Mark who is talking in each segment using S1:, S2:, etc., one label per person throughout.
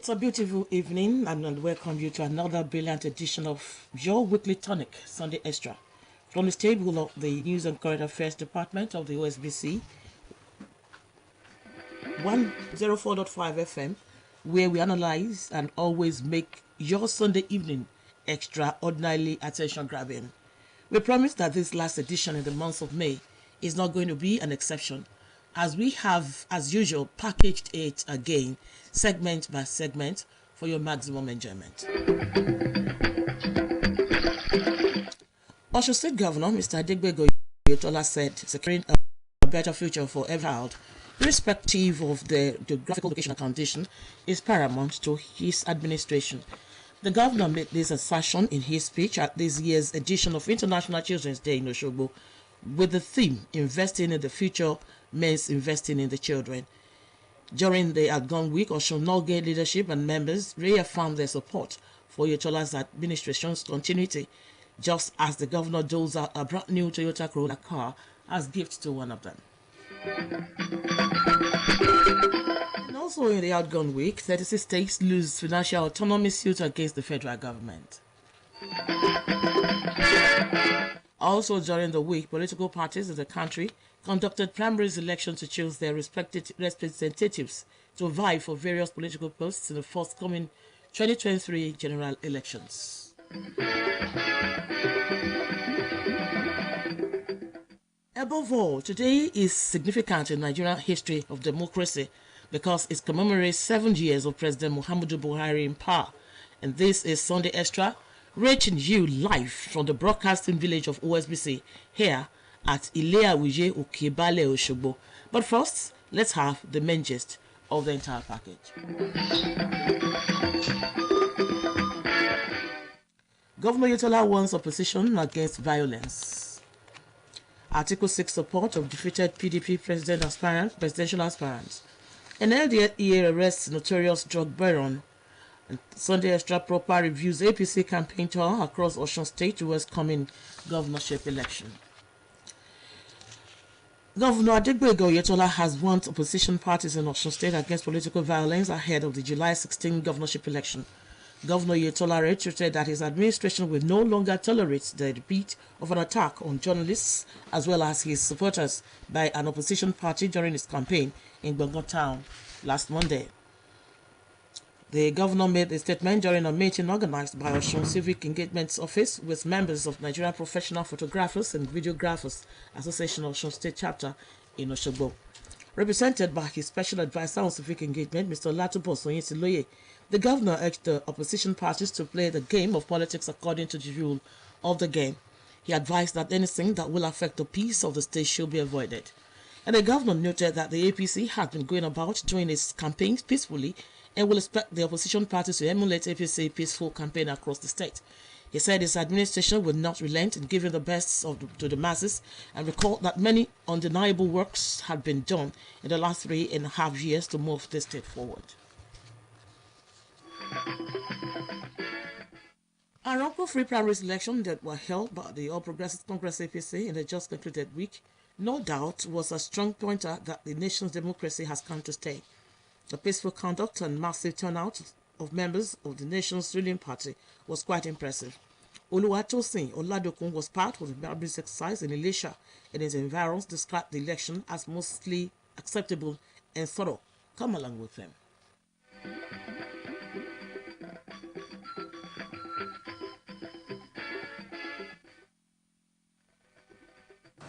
S1: It's a beautiful evening, and I welcome you to another brilliant edition of your weekly tonic, Sunday Extra, from the stable of the News and Current Affairs Department of the OSBC, 104.5 FM, where we analyze and always make your Sunday evening extraordinarily attention-grabbing. We promise that this last edition in the month of May is not going to be an exception, as we have, as usual, packaged it again, segment by segment, for your maximum enjoyment. Osun State Governor Mr. Adegbego Oyetola said securing a better future for every child, irrespective of the geographical location and condition, is paramount to his administration. The governor made this assertion in his speech at this year's edition of International Children's Day in Osogbo, with the theme "Investing in the Future means investing in the children." During the outgone week, Osun Norgate leadership and members reaffirmed their support for Oyetola's administration's continuity, just as the governor doles out a brand new Toyota Corolla car as gift to one of them. And also in the outgone week, 36 states lose financial autonomy suit against the federal government. Also during the week, political parties in the country conducted primaries elections to choose their respective representatives to vie for various political posts in the forthcoming 2023 general elections. Above all, today is significant in Nigerian history of democracy because it commemorates 7 years of President Muhammadu Buhari in power. And this is Sunday Extra, reaching you live from the broadcasting village of OSBC here at Ile-Awije Okebale Osogbo. But first, let's have the main gist of the entire package. Governor Oyetola warns opposition against violence. Article 6 support of defeated PDP presidential aspirants. An LDA arrests notorious drug baron. And Sunday Extra proper reviews APC campaign tour across Osun State towards coming governorship election. Governor Adegbego Oyetola has warned opposition parties in Osun State against political violence ahead of the July 16 governorship election. Governor Oyetola reiterated that his administration will no longer tolerate the repeat of an attack on journalists as well as his supporters by an opposition party during his campaign in Gbongan Town last Monday. The governor made a statement during a meeting organized by Osun Civic Engagement Office with members of Nigerian Professional Photographers and Videographers Association Osun State Chapter in Osogbo. Represented by his special advisor on civic engagement, Mr. Latubo Soyinsiloye, the governor urged the opposition parties to play the game of politics according to the rule of the game. He advised that anything that will affect the peace of the state should be avoided. And the governor noted that the APC had been going about doing its campaigns peacefully and will expect the opposition parties to emulate APC peaceful campaign across the state. He said his administration will not relent in giving the best to the masses and recalled that many undeniable works had been done in the last 3.5 years to move the state forward. Our free primary elections that were held by the All Progressives Congress APC in the just concluded week, no doubt was a strong pointer that the nation's democracy has come to stay. The peaceful conduct and massive turnout of members of the nation's ruling party was quite impressive. Oluwatosin Oladokun was part of the Barbies exercise in Elisha and his environs described the election as mostly acceptable and thorough. Come along with them.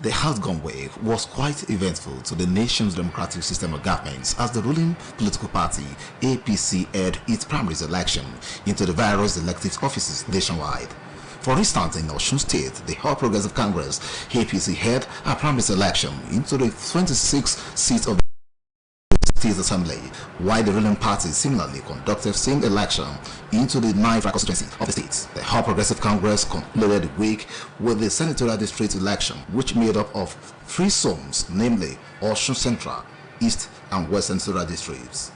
S2: The outgone week was quite eventful to the nation's democratic system of governments as the ruling political party APC held its primary election into the various elective offices nationwide. For instance, in Osun State, the All Progressive Congress APC held a primary election into the 26th seat of the State Assembly, while the ruling party similarly conducted same election into the 9th constituency of the state. The All Progressive Congress concluded the week with the senatorial district election, which made up of 3 zones, namely Osun Central, East and West senatorial districts.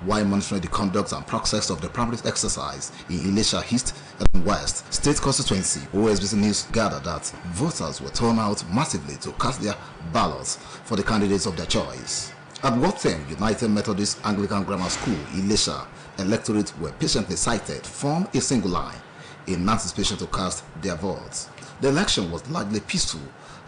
S2: While monitoring the conduct and process of the primary exercise in Elisha East and West State constituency, OSBC News gathered that voters were turned out massively to cast their ballots for the candidates of their choice. At Waltham United Methodist Anglican Grammar School, Ilesha, electorate were patiently sighted form a single line in anticipation to cast their votes. The election was largely peaceful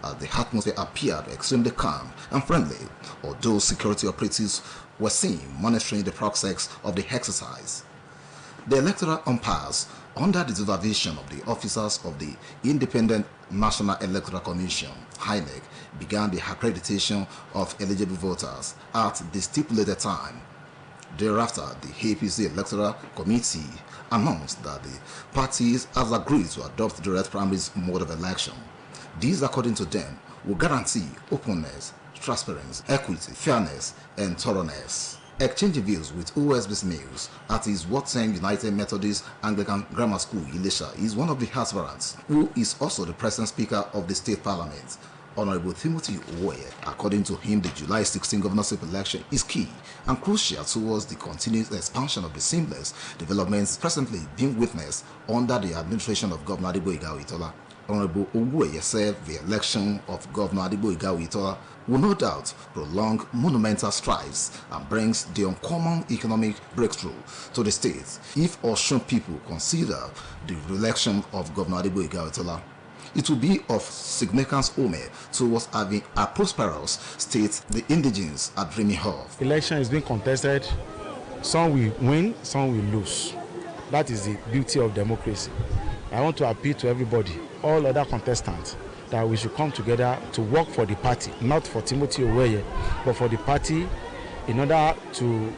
S2: as the atmosphere appeared extremely calm and friendly, although security operatives were seen monitoring the process of the exercise. The electoral umpires, under the supervision of the officers of the Independent National Electoral Commission, (INEC), began the accreditation of eligible voters at the stipulated time. Thereafter, the APC Electoral Committee announced that the parties have agreed to adopt the direct primaries mode of election. These, according to them, will guarantee openness, transparency, equity, fairness, and thoroughness. Exchanging views with OSBC News at his Waltham United Methodist Anglican Grammar School, Ilesha, is one of the aspirants, who is also the present Speaker of the State Parliament, Honorable Timothy Owoye. According to him, the July 16 governorship election is key and crucial towards the continued expansion of the seamless developments presently being witnessed under the administration of Governor Adegboyega Oyetola. Honorable Owoye said the election of Governor Adegboyega Oyetola will no doubt prolong monumental strides and brings the uncommon economic breakthrough to the state if Osun people consider the re-election of Governor Adegboyega Oyetola. It will be of significance towards having a prosperous state the indigenes are dreaming of.
S3: Election is being contested. Some will win, some will lose. That is the beauty of democracy. I want to appeal to everybody, all other contestants, that we should come together to work for the party, not for Timothy Owoye, but for the party in order to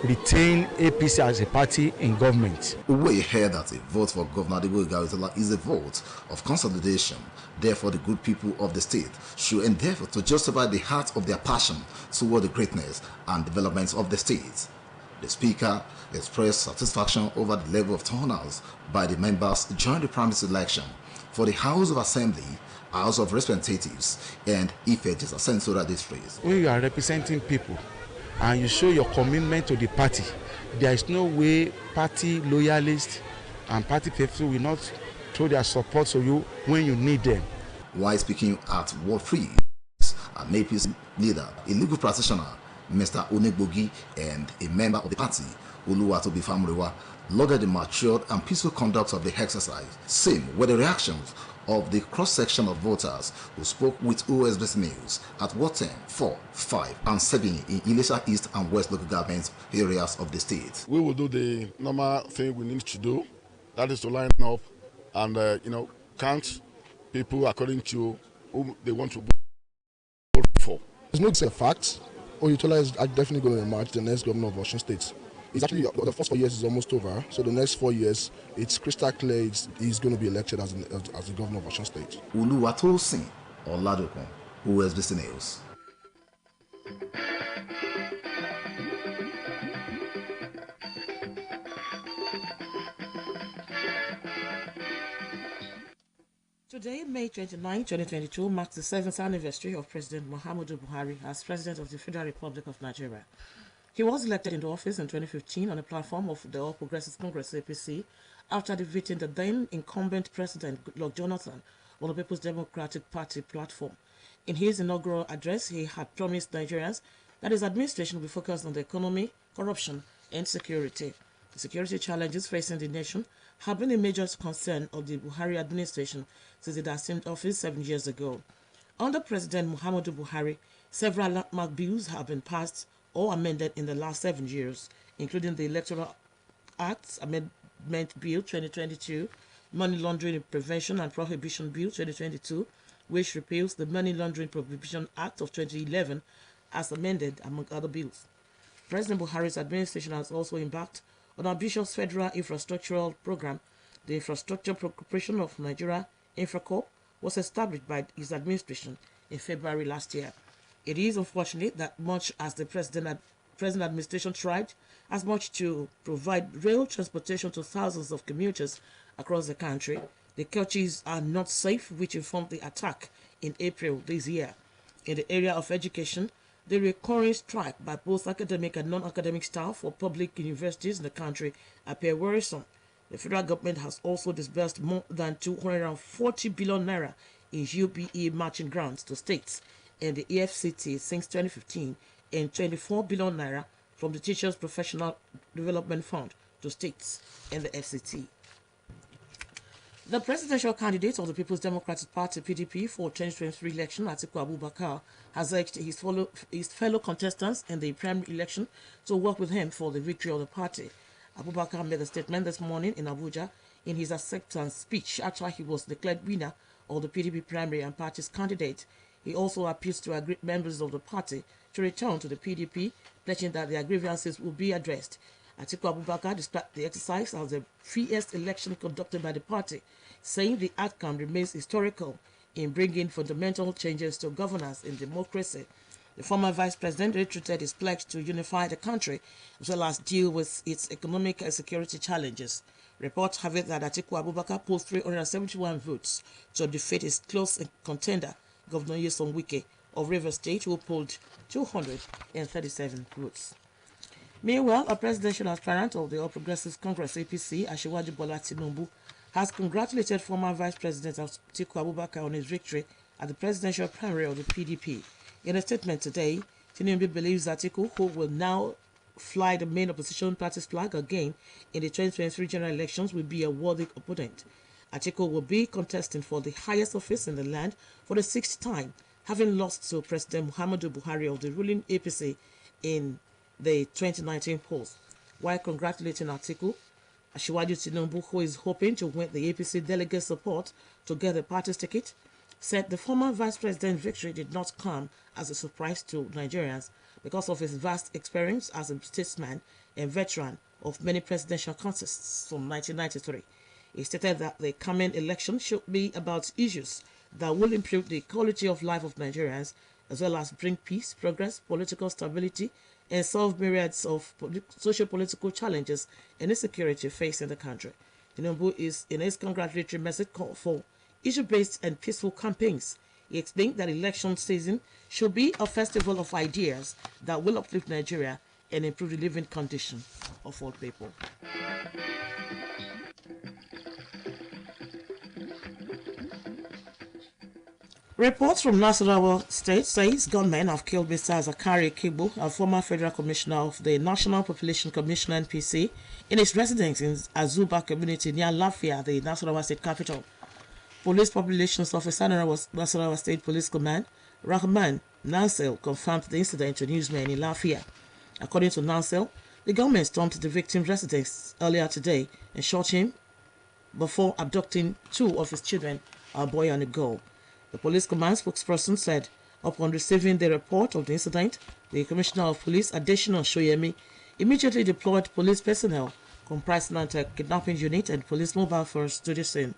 S3: retain APC as a party in government.
S2: Owoye heard that a vote for Governor Adegboyega Oyetola is a vote of consolidation. Therefore, the good people of the state should endeavor to justify the heart of their passion toward the greatness and development of the state. The Speaker expressed satisfaction over the level of turnouts by the members during the primary election for the House of Assembly, House of Representatives, and Ife Senatorial districts.
S3: When you are representing people and you show your commitment to the party, there is no way party loyalists and party faithful will not throw their support to you when you need them.
S2: While speaking at Ward 3, an APC leader, a legal practitioner, Mr. Onegbogi, and a member of the party, Oluwatobi Famuriwa, lauded the matured and peaceful conduct of the exercise. Same were the reactions of the cross-section of voters who spoke with OSBC News at Ward 10, 4, 5, and 7 in Ilesha East and West local government areas of the state.
S4: We will do the normal thing we need to do, that is to line up and count people according to whom they want to vote for.
S5: It's not a fact. Oyetola is definitely going to emerge the next governor of Osun State. It's actually, the first 4 years is almost over, so the next 4 years, it's crystal clear he's going to be elected as the governor of Osun State.
S2: Oluwatosin Oladokun, OSBC News.
S1: Today, May 29, 2022, marks the 7th anniversary of President Muhammadu Buhari as President of the Federal Republic of Nigeria. He was elected into office in 2015 on the platform of the All Progressives Congress APC after defeating the then incumbent President Goodluck Jonathan on the People's Democratic Party platform. In his inaugural address, he had promised Nigerians that his administration will be focused on the economy, corruption, and security. The security challenges facing the nation have been a major concern of the Buhari administration since it assumed office 7 years ago. Under President Muhammadu Buhari, several landmark bills have been passed or amended in the last 7 years, including the Electoral Act Amendment Bill 2022, Money Laundering Prevention and Prohibition Bill 2022, which repeals the Money Laundering Prohibition Act of 2011 as amended, among other bills. President Buhari's administration has also embarked on an ambitious federal infrastructural program. The Infrastructure Corporation of Nigeria, Infracorp, was established by his administration in February last year. It is unfortunate that much as the present administration tried as much to provide rail transportation to thousands of commuters across the country, the coaches are not safe, which informed the attack in April this year. In the area of education, the recurring strike by both academic and non-academic staff for public universities in the country appear worrisome. The federal government has also disbursed more than 240 billion naira in UBE matching grants to states and the EFCT since 2015 and 24 billion naira from the Teachers Professional Development Fund to states and the FCT. The presidential candidate of the People's Democratic Party (PDP) for 2023 election, Atiku Abubakar, has urged his fellow contestants in the primary election to work with him for the victory of the party. Abubakar made a statement this morning in Abuja in his acceptance speech after he was declared winner of the PDP primary and party's candidate. He also appeals to agreed members of the party to return to the PDP, pledging that their grievances will be addressed. Atiku Abubakar described the exercise as the freest election conducted by the party, saying the outcome remains historical in bringing fundamental changes to governance in democracy. The former vice president reiterated his pledge to unify the country as well as deal with its economic and security challenges. Reports have it that Atiku Abubakar polled 371 votes to defeat his close contender, Governor Nyesom Wike of Rivers State, who polled 237 votes. Meanwhile, a presidential aspirant of the All Progressives Congress (APC), Asiwaju Bola Tinubu, has congratulated former Vice President Atiku Abubakar on his victory at the presidential primary of the PDP. In a statement today, Tinubu believes Atiku, who will now fly the main opposition party's flag again in the 2023 general elections, will be a worthy opponent. Atiku will be contesting for the highest office in the land for the sixth time, having lost to President Muhammadu Buhari of the ruling APC in the 2019 polls. While congratulating Atiku, Asiwaju Tinubu, who is hoping to win the APC delegate support to get the party's ticket, said the former vice president's victory did not come as a surprise to Nigerians because of his vast experience as a statesman and veteran of many presidential contests from 1993. He stated that the coming election should be about issues that will improve the quality of life of Nigerians as well as bring peace, progress, political stability, and solve myriads of socio-political challenges and insecurity facing the country. Tinubu is in his congratulatory message called for issue-based and peaceful campaigns. He explained that election season should be a festival of ideas that will uplift Nigeria and improve the living condition of all people. Reports from Nasarawa State says gunmen have killed Mr. Zakari Kibu, a former federal commissioner of the National Population Commission (NPC), in his residence in Azuba community near Lafia, the Nasarawa State capital. Police Populations Officer, Nasarawa State Police Command, Rahman Nansel, confirmed the incident to newsmen in Lafia. According to Nansel, the gunmen stormed the victim's residence earlier today and shot him before abducting two of his children, a boy and a girl. The police command spokesperson said, upon receiving the report of the incident, the Commissioner of Police, Adesina Shoyemi, immediately deployed police personnel comprising anti-kidnapping unit and police mobile force to the scene.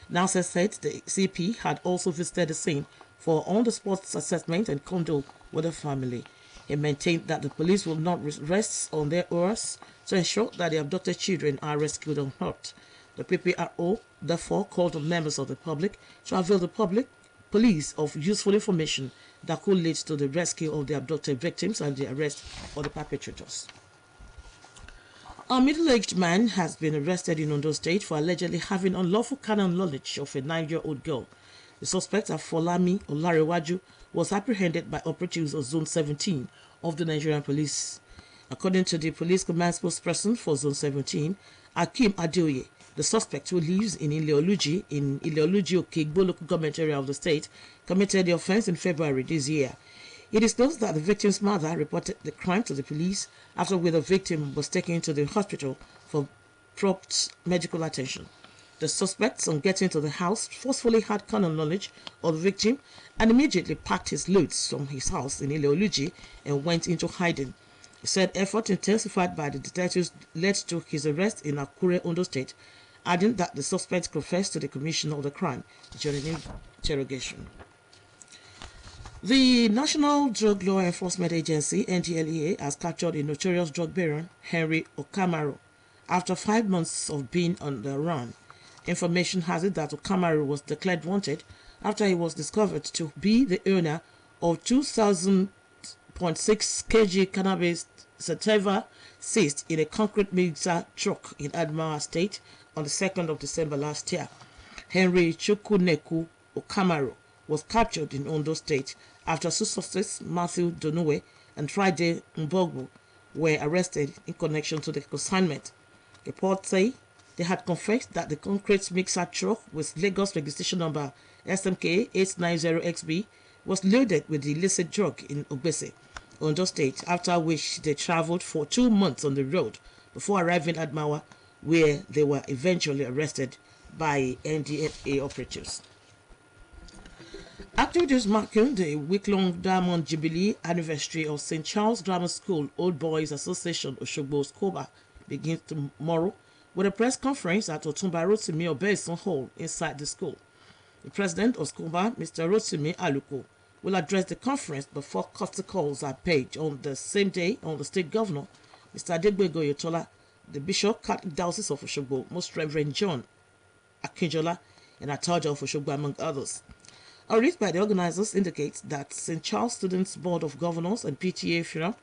S1: Nasser said the CP had also visited the scene for on-the-spot assessment and condoled with the family. He maintained that the police will not rest on their oars to ensure that the abducted children are rescued unhurt. The PPRO therefore called on members of the public to avail the police of useful information that could lead to the rescue of the abducted victims and the arrest of the perpetrators. A middle-aged man has been arrested in Ondo State for allegedly having unlawful carnal knowledge of a 9-year-old girl. The suspect, Afolami Olarewaju, was apprehended by operatives of Zone 17 of the Nigerian Police. According to the police command spokesperson for Zone 17, Akim Adeoye, the suspect, who lives in Ileoluji Okigbo local government area of the state, committed the offense in February this year. It is disclosed that the victim's mother reported the crime to the police after the victim was taken to the hospital for prompt medical attention. The suspect, on getting to the house, forcefully had carnal knowledge of the victim and immediately packed his loads from his house in Ileoluji and went into hiding. He said effort intensified by the detectives led to his arrest in Akure, Ondo State, adding that the suspect confessed to the commission of the crime during interrogation. The National Drug Law Enforcement Agency, NDLEA, has captured a notorious drug baron, Henry Okamaro, after 5 months of being on the run. Information has it that Okamaro was declared wanted after he was discovered to be the owner of 2,000.6 kg cannabis sativa seized in a concrete mixer truck in Adamawa State on the 2nd of December last year. Henry Chukwuneku Okamaro was captured in Ondo State after suspects Matthew Donue and Friday Mbogwu were arrested in connection to the consignment. Reports say they had confessed that the concrete mixer truck with Lagos registration number SMK 890XB was loaded with the illicit drug in Ogbese, Ondo State, after which they traveled for 2 months on the road before arriving at Mawa, where they were eventually arrested by NDFA operatives. Activities marking the week-long Diamond Jubilee anniversary of St. Charles Grammar School Old Boys Association Oshogbo Skoba begins tomorrow with a press conference at Otumba Rotimi Obeson Hall inside the school. The president of Skoba, Mr. Rotimi Aluko, will address the conference before courtesy calls are paid on the same day on the state governor, Mr. Adegbego Oyetola, the Bishop Catholic Diocese of Oshogbo, Most Reverend John Akinjola, and Ataja of Oshogbo, among others. A list by the organizers indicates that St. Charles Students Board of Governors and PTA Funeral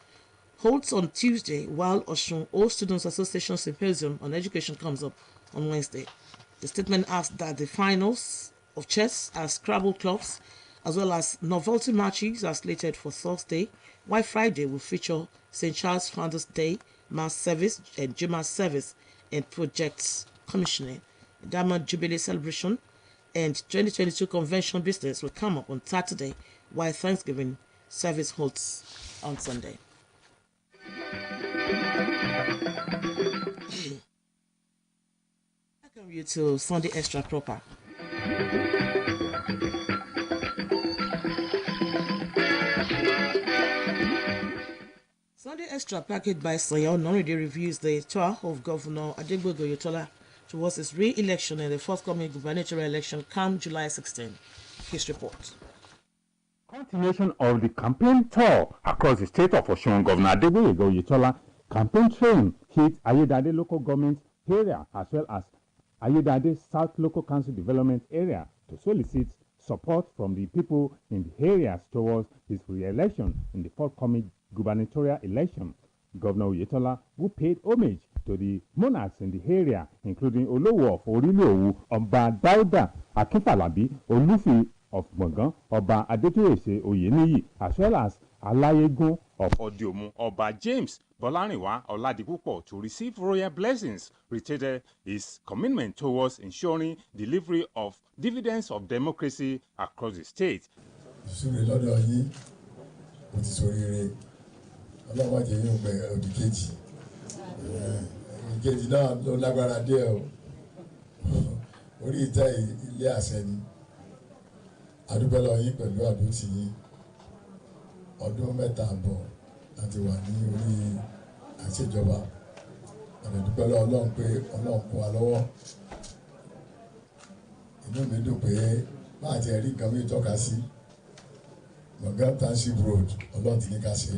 S1: holds on Tuesday, while Oshun All Students Association Symposium on Education comes up on Wednesday. The statement asks that the finals of chess and Scrabble clubs, as well as novelty matches, are slated for Thursday, while Friday will feature St. Charles Founders Day, Mass Service, and Juma Service and Projects Commissioning. The Diamond Jubilee celebration and 2022 convention business will come up on Saturday, while Thanksgiving service holds on Sunday. Welcome you to Sunday Extra Proper. Sunday Extra, packaged by Sayo Noride, reviews the tour of Governor Adegbego Oyetola towards his re-election in the forthcoming gubernatorial election come July 16. His report.
S6: Continuation of the campaign tour across the state of Osun, Governor Adegbego Oyetola campaign train hit Ayedade local government area as well as Ayedade South Local Council Development Area to solicit support from the people in the areas towards his re-election in the forthcoming gubernatorial election. Governor Oyetola, who paid homage to the monarchs in the area, including Olowo of Oriliowu, Oba Dauda Akinfalabi, Olufi of Gbongan, Oba Adetoyese Oyeniyi, as well as Alayegun of Odiomu, Oba James Bolarinwa Oladipupo, to receive royal blessings, reiterated his commitment towards ensuring delivery of dividends of democracy across the state.
S7: Ọlọ́wọ́ jẹ́ yóò gbẹ òdì kejì ìkejì náà ló lágbára díẹ̀ o orí ìtẹ́ ilé àṣẹ ni àdúpẹ́ lọ yín pẹ̀lú àdútì yín ọdún mẹ́ta àbọ̀ láti wà ní orí àṣejọba àdúpẹ́ lọ Ọlọ́run pé Ọlọ́run kún wa lọ́wọ́ inú mi dùn pé máa ti ẹ̀rí nǹkan mi tọ́ka sí Gbọ̀ngàn Township Road Ọlọ́run ti ní ká ṣe.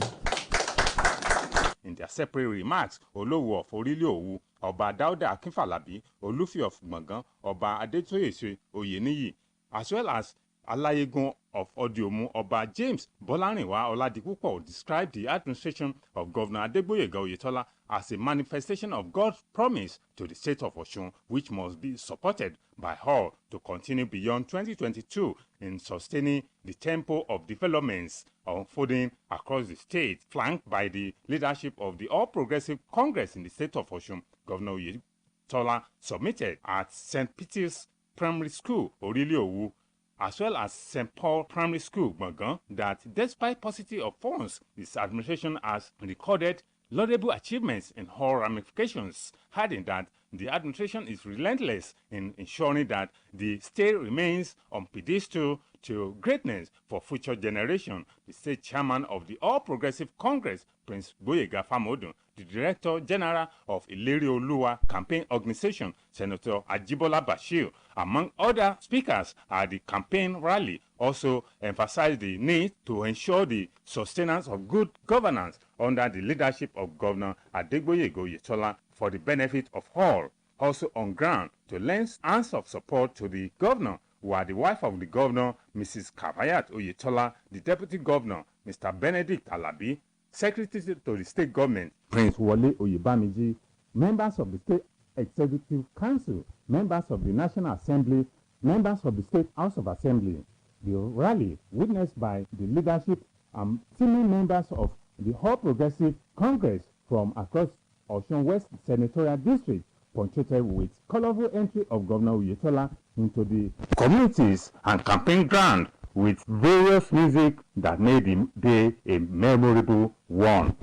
S6: In their separate remarks, Olowo of Oriliowu, Oba Dauda Akinfalabi, Olufi of Gbongan, Oba Adetoyese Oyeniyi, as well as Alayegun of Odiomu, Oba James Bolarinwa Oladipupo, described the administration of Governor Adegbego Oyetola as a manifestation of God's promise to the state of Osun, which must be supported by all to continue beyond 2022 in sustaining the tempo of developments unfolding across the state, flanked by the leadership of the All Progressive Congress in the state of Osun. Governor Oyetola submitted at St. Peter's Primary School, Oriliowu, as well as St. Paul Primary School, Gbongan, that despite paucity of funds, his administration has recorded laudable achievements in all ramifications, adding that the administration is relentless in ensuring that the state remains on pedestal to greatness for future generations. The state chairman of the All Progressive Congress, Prince Gboyega Famodun, the Director General of Ileri Oluwa Campaign Organization, Senator Ajibola Bashir, among other speakers at the campaign rally, also emphasized the need to ensure the sustenance of good governance under the leadership of Governor Adegbego Oyetola for the benefit of all. Also on ground, to lend hands of support to the governor were the wife of the governor, Mrs. Kavayat Oyetola, the deputy governor, Mr. Benedict Alabi, secretary to the state government, Prince Wole Oyebamiji, members of the state executive council, members of the National Assembly, members of the State House of Assembly. The rally, witnessed by the leadership and senior members of The All Progressive Congress from across Osun West Senatorial District punctuated with colorful entry of Governor Oyetola into the communities and campaign ground with various music that made the day a memorable one.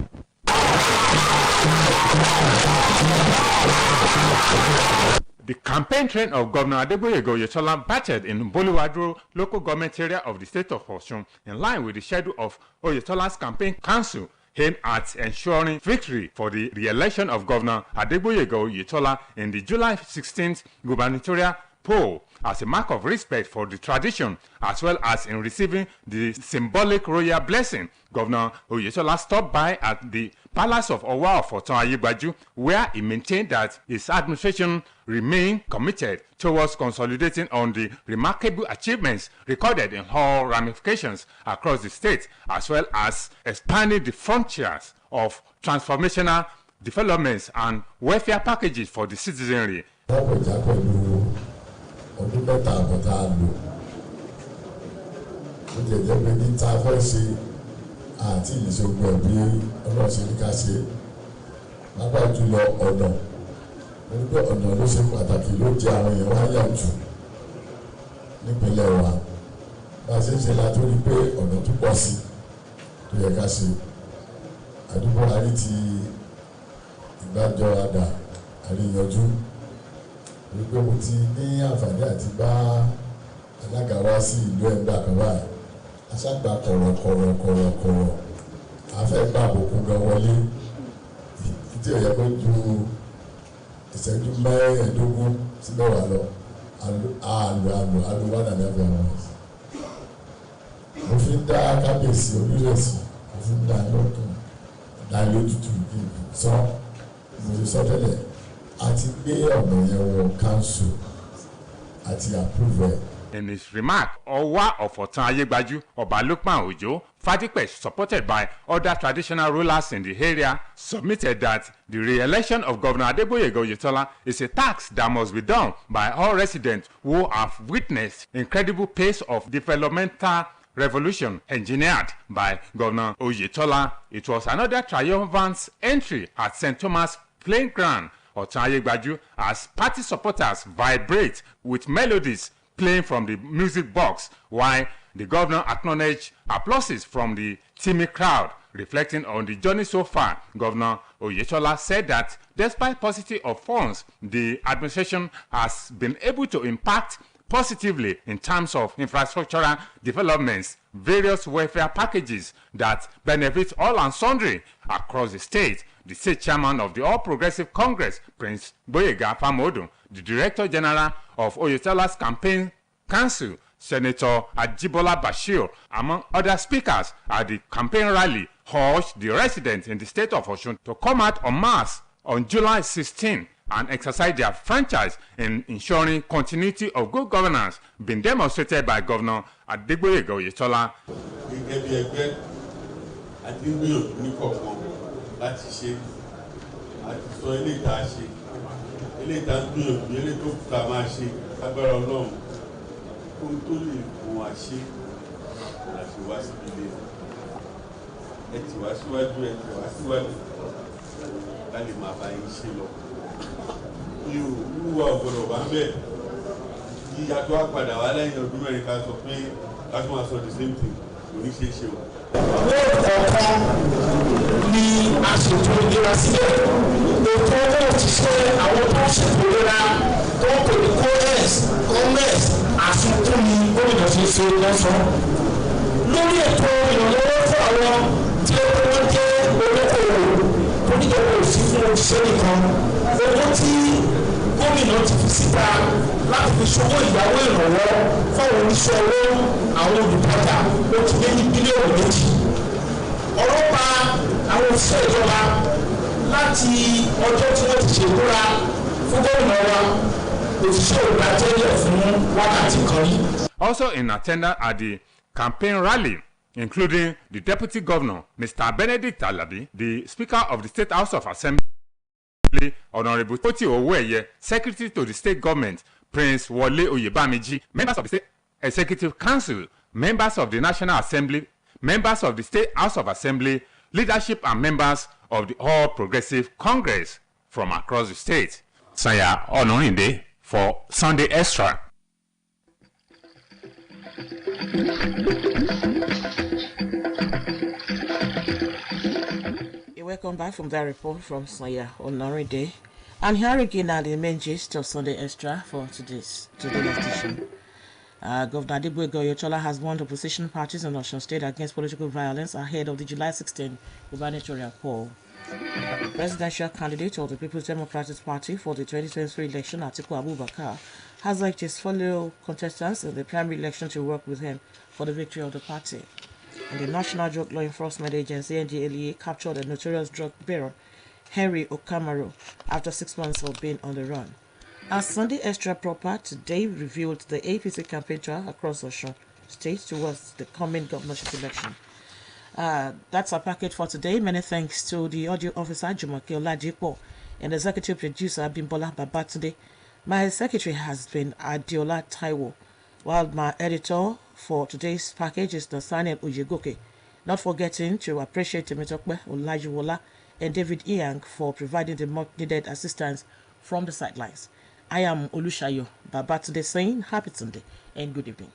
S6: The campaign train of Governor Adegboyega Oyetola battered in Boluwadro local government area of the state of Osun in line with the schedule of Oyetola's campaign council aimed at ensuring victory for the re-election of Governor Adegboyega Oyetola in the July 16th gubernatorial poll as a mark of respect for the tradition as well as in receiving the symbolic royal blessing. Governor Oyetola stopped by at the Palace of Owa of Oton Ayegbaju, where he maintained that his administration remained committed towards consolidating on the remarkable achievements recorded in all ramifications across the state, as well as expanding the frontiers of transformational developments and welfare packages for the citizenry.
S7: Ọdún mẹ́ta àbọ̀tá lò ó jẹjẹ pé ní tá a fẹ́ ṣe àti ìṣègùn ẹ̀bí ọlọ́ọ̀ṣẹ́ ní ká ṣe lápá jùlọ ọ̀nà wọ́n gbé ọ̀nà ló ṣe pàtàkì ló jẹ àwọn èèyàn wáyà jù nípínlẹ̀ wa bá a ṣe ń ṣe látòrí pé ọ̀nà tó pọ̀ sí tó yẹ ká ṣe àdúgbò àrí ti ìgbàjọ àdà àríyànjú wípé mo ti ní àǹfààní àti bá alága wá sí ìlú ẹgbẹ́ àkàbà aṣágbà kọ̀rọ̀kọ̀rọ̀ afẹ́ gbà àbùkù gan wọlé tí ó yẹ kó ju ìṣẹ́jú mẹ́ẹ̀ẹ́dógún sí mẹ́wàá lọ àlù wà nàní àbẹ̀ àwọn mo fi ń dá kábíyèsí onílẹ̀sì mo fi ń dá lọ́kàn dá lójútùú sọ mo ti sọ tẹ́lẹ̀ àti gbé ọ̀nà yẹn wọ council àti approve.
S6: In his remark, Owa of Oton Ayegbaju, Oba Lukman Ojo, Fadipe, supported by other traditional rulers in the area, submitted that the re-election of Governor Adegboyega Oyetola is a task that must be done by all residents who have witnessed incredible pace of developmental revolution engineered by Governor Oyetola. It was another triumphant entry at St. Thomas Playing Ground, Oton Ayegbaju, as party supporters vibrate with melodies playing from the music box, while the governor acknowledged applauses from the teamy crowd. Reflecting on the journey so far, Governor Oyetola said that despite paucity of funds, the administration has been able to impact positively in terms of infrastructural developments, various welfare packages that benefit all and sundry across the state. The state chairman of the All Progressive Congress, Prince Boyega Famodo, the Director General of Oyetola's campaign council, Senator Ajibola Bashir, among other speakers at the campaign rally, urged the residents in the state of Osun to come out en masse on July 16 and exercise their franchise in ensuring continuity of good governance being demonstrated by Governor Adegboyega Oyetola.
S8: Láti ṣe àti sọ ilé ìta ṣe ilé ìta ń gbìyànjú ilé tó kúta máa ṣe agbára Ọlọ́run kó tó lè fún wa ṣe láti wá sí ilé ẹ ti wá síwájú ẹ ti wá síwájú ká lè máa bá yín ṣe lọ ìwúwa ọ̀gbọ̀dọ̀ wá ń bẹ̀ yíya tó wá padà wá lẹ́yìn ọdún mẹ́rin ká sọ pé ká tó máa sọ the same thing kò ní ṣe é ṣe o.
S9: Lẹ́ẹ̀kọ̀ọ̀kan ni a ṣètò ìlera sílẹ̀. Ètò owó ti ṣe àwọn tó ń ṣètò ìlera tó ń pè ní congress àfikún ni gómìnà ti ṣe lọ́sọ̀. Lórí ètò ìrànlọ́wọ́ fún àwọn tí ó wọ́n jẹ́ olókòwò oníjọba òsì fún òṣìṣẹ́ nìkan. Owó tí gómìnà ti fi síta láti fi ṣòwò ìyàwó ìrànwọ́ fáwọn oníṣẹ́ owó àwọn olùtajà ó ti lé ní bílíọ̀nù méjì. Ọ̀rọ̀ pa àwọn òṣìṣẹ́ ìjọba láti ọjọ́ tí wọ́n ti ṣèkúra fún gómìnà wa òṣìṣẹ́ olùdájẹ́lẹ̀ fún wákàtí kan rí.
S6: Also in attendance at the campaign rally, including the Deputy Governor, Mr. Benedict Alabi, the Speaker of the State House of Assembly, Honorable Toti Oweye, Secretary to the State Government, Prince Wole Oyebamiji, members of the State Executive Council, members of the National Assembly, members of the State House of Assembly, leadership and members of the All Progressive Congress from across the state. Saya Onorinde for Sunday Extra.
S1: Welcome back from that report from Saya Onorinde. And here again are the main gist of Sunday Extra for today's edition. Governor Adegboyega Oyetola has warned opposition parties in Osun State against political violence ahead of the July 16 gubernatorial poll. The presidential candidate of the People's Democratic Party for the 2023 election, Atiku Abubakar, has urged his fellow contestants in the primary election to work with him for the victory of the party. And the National Drug Law Enforcement Agency, NDLEA, captured a notorious drug baron, Henry Okamaro, after 6 months of being on the run. As Sunday Extra Proper today revealed the APC campaign trail across Osun State towards the coming governorship election. That's our package for today. Many thanks to the audio officer, Jumoke Olajipo, and executive producer, Bimbola Babatunde. My secretary has been Adiola Taiwo, while my editor for today's package is Nathaniel Ujegoke. Not forgetting to appreciate Temitokwe Olajuwola and David Iang for providing the much-needed assistance from the sidelines. I am Olushayo Babatunde saying happy Sunday and good evening.